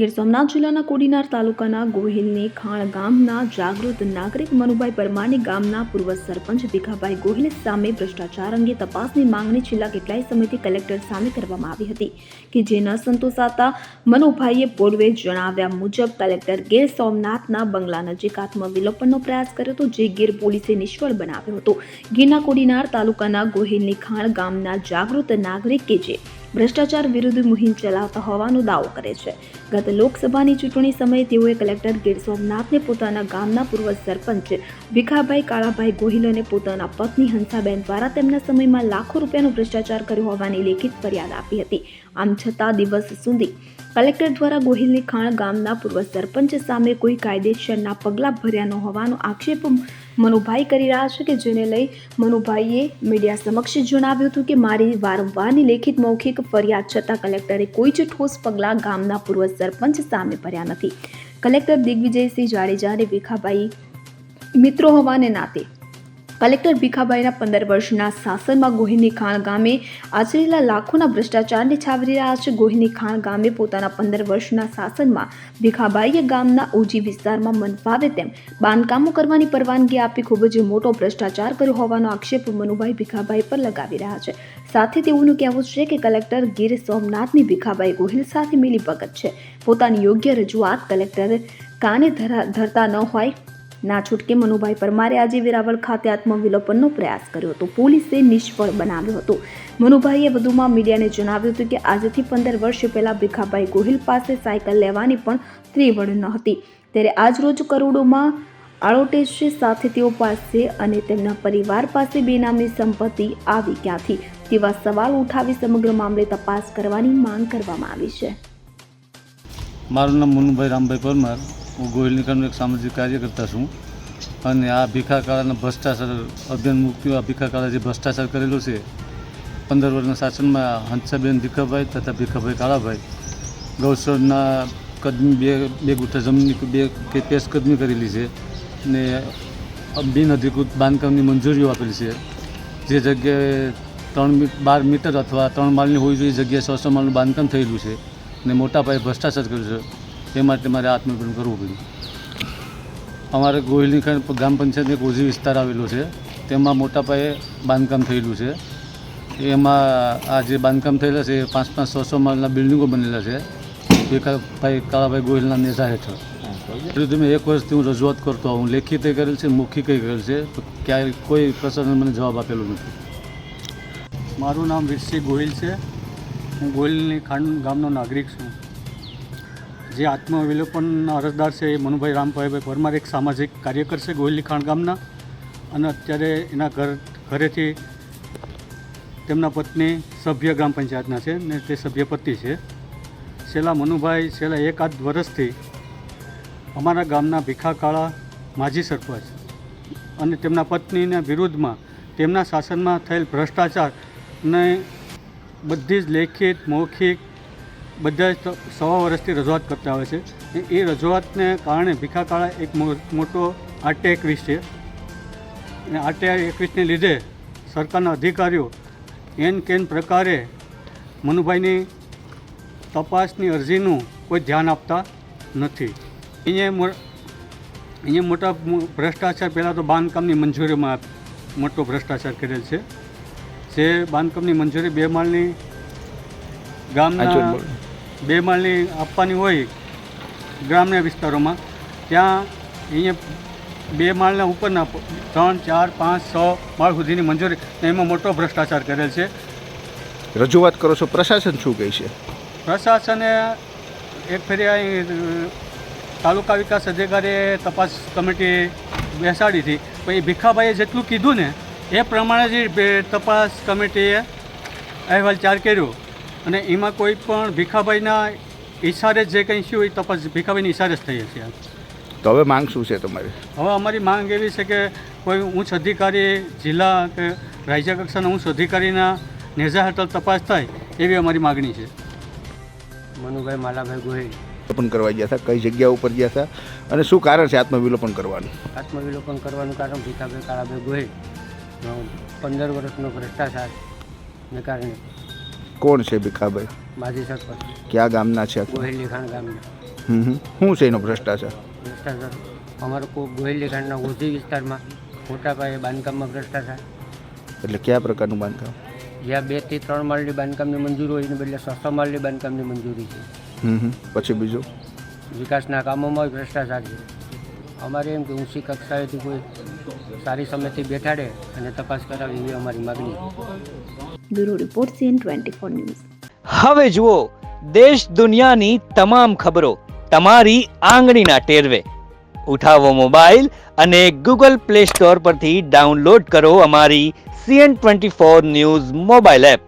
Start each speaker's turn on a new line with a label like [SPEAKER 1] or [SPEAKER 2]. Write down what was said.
[SPEAKER 1] ગીર સોમનાથ જિલ્લાના કોડીનાર તાલુકાના ગોહિલની ખાણ ગામના જાગૃત નાગરિક મનુભાઈ પરમારની ગામના પૂર્વ સરપંચ ભીખાભાઈ ગોહિલ સામે ભ્રષ્ટાચાર અંગે તપાસની માંગણી છેલ્લા કેટલાય સમયથી કલેક્ટર સામે કરવામાં આવી હતી કે જે ન સંતોષાતા મનુભાઈએ પૂર્વે જણાવ્યા મુજબ કલેક્ટર ગીર સોમનાથના બંગલા નજીક આત્મવિલોપનનો પ્રયાસ કર્યો હતો, જે ગીર પોલીસે નિષ્ફળ બનાવ્યો હતો। ગીરના કોડીનાર તાલુકાના ગોહિલની ખાણ ગામના જાગૃત નાગરિક કે જે ભ્રષ્ટાચાર વિરુદ્ધ મુહિમ ચલાવતા હોવાનો દાવો કરે છે। ગત લોકસભાની ચૂંટણી સમયે તેઓએ કલેક્ટર ગીર સોમનાથને પોતાના ગામના પૂર્વ સરપંચ ભીખાભાઈ કાળાભાઈ ગોહિલ અને પોતાના પત્ની હંસાબેન દ્વારા તેમના સમયમાં લાખો રૂપિયાનો ભ્રષ્ટાચાર કર્યો હોવાની લેખિત ફરિયાદ આપી હતી। આમ છતાં દિવસ સુધી કલેક્ટર દ્વારા ગોહિલની ખાણ ગામના પૂર્વ સરપંચ સામે કોઈ કાયદેસરના પગલાં ભર્યા ન હોવાનો આક્ષેપ મનુભાઈ કરી રહ્યા છે કે જેને લઈ મનુભાઈએ મીડિયા સમક્ષ જણાવ્યું હતું કે મારી વારંવારની લેખિત મૌખિક ફરિયાદ છતાં કલેક્ટરે કોઈ જ ઠોસ પગલાં ગામના પૂર્વ સરપંચ સામે ભર્યા નથી। કલેક્ટર દિગ્વિજયસિંહ જાડેજા અને ભીખાભાઈ મિત્રો હોવાને નાતે કલેક્ટર ભીખાભાઈના 15 વર્ષના શાસનમાં ગોહિલની ખાણ ગામે આચરેલા લાખોના ભ્રષ્ટાચારને છાવરી રહ્યા છે। ગોહિલની ખાણ ગામે પોતાના 15 વર્ષના શાસનમાં ભીખાભાઈએ ગામના ઓજી વિસ્તારમાં મન ફાવે તેમ બાંધકામો કરવાની પરવાનગી આપી ખૂબ જ મોટો ભ્રષ્ટાચાર કર્યો હોવાનો આક્ષેપ મનુભાઈ ભીખાભાઈ પર લગાવી રહ્યા છે। સાથે તેઓનું કહેવું છે કે કલેક્ટર ગીર સોમનાથની ભીખાભાઈ ગોહિલ સાથે મિલીભગત છે। પોતાની યોગ્ય રજૂઆત કલેક્ટર કાને ધરતા ન હોય ના છૂટકે મનુભાઈ પરમારે આજે વેરાવળ ખાતે આત્મવિલોપનનો પ્રયાસ કર્યો હતો, પોલીસે નિષ્ફળ બનાવ્યો હતો। મનુભાઈએ વધુમાં મીડિયાને જણાવ્યું હતું કે આજથી 15 વર્ષ પહેલા ભીખાભાઈ ગોહિલ પાસે સાયકલ લેવાની પણ ત્રેવડ ન હતી, ત્યારે આજરોજ કરોડોમાં આળોટેશ સાથે તેઓ પાસે અને તેમના પરિવાર પાસે બેનામી સંપત્તિ આવી ક્યાંથી તેવા સવાલ ઉઠાવી સમગ્ર મામલે તપાસ કરવાની માંગ કરવામાં આવી છે।
[SPEAKER 2] મારું નામ મનુભાઈ રામભાઈ પરમાર, હું ગોહિલની ખાણનો એક સામાજિક કાર્યકર્તા છું અને આ ભીખાકાળાના ભ્રષ્ટાચાર અભિયાન મુક્તિઓ આ ભીખાકાળા જે ભ્રષ્ટાચાર કરેલો છે 15 વર્ષના શાસનમાં હંસાબેન ભીખાભાઈ તથા ભીખાભાઈ કાળાભાઈ ગૌસરના કદમી બે ગુઠા જમીનની બે પેશકદમી કરેલી છે ને બિનઅધિકૃત બાંધકામની મંજૂરીઓ આપેલી છે। જે જગ્યાએ 12 મીટર અથવા 3 માળની હોવી જોઈએ જગ્યાએ 600 માળનું બાંધકામ થયેલું છે ને મોટા પાયે ભ્રષ્ટાચાર કર્યો છે। એ માટે મારે આત્મવિલોપન કરવું પડ્યું। અમારે ગોહિલની ખાણ ગ્રામ પંચાયતનો એક ઓજી વિસ્તાર આવેલો છે, તેમાં મોટા પાયે બાંધકામ થયેલું છે। એમાં આ જે બાંધકામ થયેલા છે 500-600 માળના બિલ્ડિંગો બનેલા છે ભીખાભાઈ કાળાભાઈ ગોહિલના નેજા હેઠળ। મેં 1 વર્ષથી હું રજૂઆત કરતો હું લેખિતે કરેલ છે, મૌખિકે કરેલ છે, તો ક્યાંય કોઈ પ્રશાસન મને જવાબ આપેલો નથી।
[SPEAKER 3] મારું નામ વીરસિંહ ગોહિલ છે, હું ગોહિલની ખાણ ગામનો નાગરિક છું। જે આત્મવિલોપનના અરજદાર છે એ મનુભાઈ રામભાઈ પરમાર એક સામાજિક કાર્યકર છે ગોહિલની ખાણ ગામના, અને અત્યારે એના ઘરેથી તેમના પત્ની સભ્ય ગ્રામ પંચાયતના છે ને તે સભ્ય પતિ છે। મનુભાઈ છેલ્લા 1-8 વર્ષથી અમારા ગામના ભીખાકાળા માજી સરપંચ અને તેમના પત્નીના વિરુદ્ધમાં તેમના શાસનમાં થયેલ ભ્રષ્ટાચારને બધી જ લેખિત મૌખિક બધા જ 100 વર્ષથી રજૂઆત કરતા આવે છે। એ રજૂઆતને કારણે ભીખાકાળા એક મોટો RT-21 છે અને RT-21ને લીધે સરકારના અધિકારીઓ કેન પ્રકારે મનુભાઈની તપાસની અરજીનું કોઈ ધ્યાન આપતા નથી। અહીંયા મોટા ભ્રષ્ટાચાર પહેલાં તો બાંધકામની મંજૂરીમાં મોટો ભ્રષ્ટાચાર કરેલ છે। જે બાંધકામની મંજૂરી 2 માળની ગામના 2 માળની આપવાની હોય ગ્રામ્ય વિસ્તારોમાં, ત્યાં અહીંયા 2 માળના ઉપરના 3, 4, 5, 6 માળ સુધીની મંજૂરી, એમાં મોટો ભ્રષ્ટાચાર કરેલ છે।
[SPEAKER 4] રજૂઆત કરો છો, પ્રશાસન શું કહે છે?
[SPEAKER 3] પ્રશાસને એક ફેરી તાલુકા વિકાસ અધિકારીએ તપાસ કમિટી બેસાડી હતી, પણ એ ભીખાભાઈએ જેટલું કીધું ને એ પ્રમાણે જ તપાસ કમિટીએ અહેવાલ ચાર કર્યો અને એમાં કોઈ પણ ભીખાભાઈના ઈશારે જે કંઈ થયું એ તપાસ ભીખાભાઈની ઈશારે જ થઈ છે।
[SPEAKER 4] તો હવે માંગ શું છે તમારી?
[SPEAKER 3] હવે અમારી માંગ એવી છે કે કોઈ ઉચ્ચ અધિકારી, જિલ્લા કે રાજ્ય કક્ષાના ઉચ્ચ અધિકારીના નેજા હેઠળ તપાસ થાય એવી અમારી માગણી છે।
[SPEAKER 5] મનુભાઈ માલાભાઈ ગોહિલ
[SPEAKER 4] વિલોપન કરવા ગયા હતા, કઈ જગ્યા ઉપર ગયા હતા અને શું કારણ છે આત્મવિલોપન કરવાનું?
[SPEAKER 5] આત્મવિલોપન કરવાનું કારણ ભીખાભાઈ કાળાભાઈ ગોહિલ 15 વર્ષનો ભ્રષ્ટાચારને કારણે।
[SPEAKER 4] કોણ છે ભીખાભાઈ?
[SPEAKER 5] માજી સરપંચ,
[SPEAKER 4] ક્યાં ગામના છે?
[SPEAKER 5] ગોહિલની ખાણ ગામના।
[SPEAKER 4] શું છે એનો ભ્રષ્ટાચાર?
[SPEAKER 5] ભ્રષ્ટાચાર અમારો ગોહિલ લીખાણના ઓછી વિસ્તારમાં મોટા પાયે બાંધકામમાં ભ્રષ્ટાચાર.
[SPEAKER 4] એટલે કયા પ્રકારનું બાંધકામ?
[SPEAKER 5] જ્યાં 2 થી 3 માળની બાંધકામની મંજૂરી હોય એને બદલે 6 માળની બાંધકામની મંજૂરી છે.
[SPEAKER 4] પછી બીજું?
[SPEAKER 5] વિકાસના કામોમાં ભ્રષ્ટાચાર છે. અમારે એમ કે ઊંચી કક્ષાએથી કોઈ સારી સમિતિ બેઠાડે અને તપાસ કરાવે એવી અમારી માગણી છે.
[SPEAKER 1] Bureau report CN24 news.
[SPEAKER 6] હવે જુઓ દેશ દુનિયાની તમામ ખબરો તમારી આંગળીના ટેરવે. ઉઠાવો મોબાઈલ અને Google Play Store પરથી ડાઉનલોડ કરો અમારી CN24 ન્યૂઝ મોબાઈલ એપ.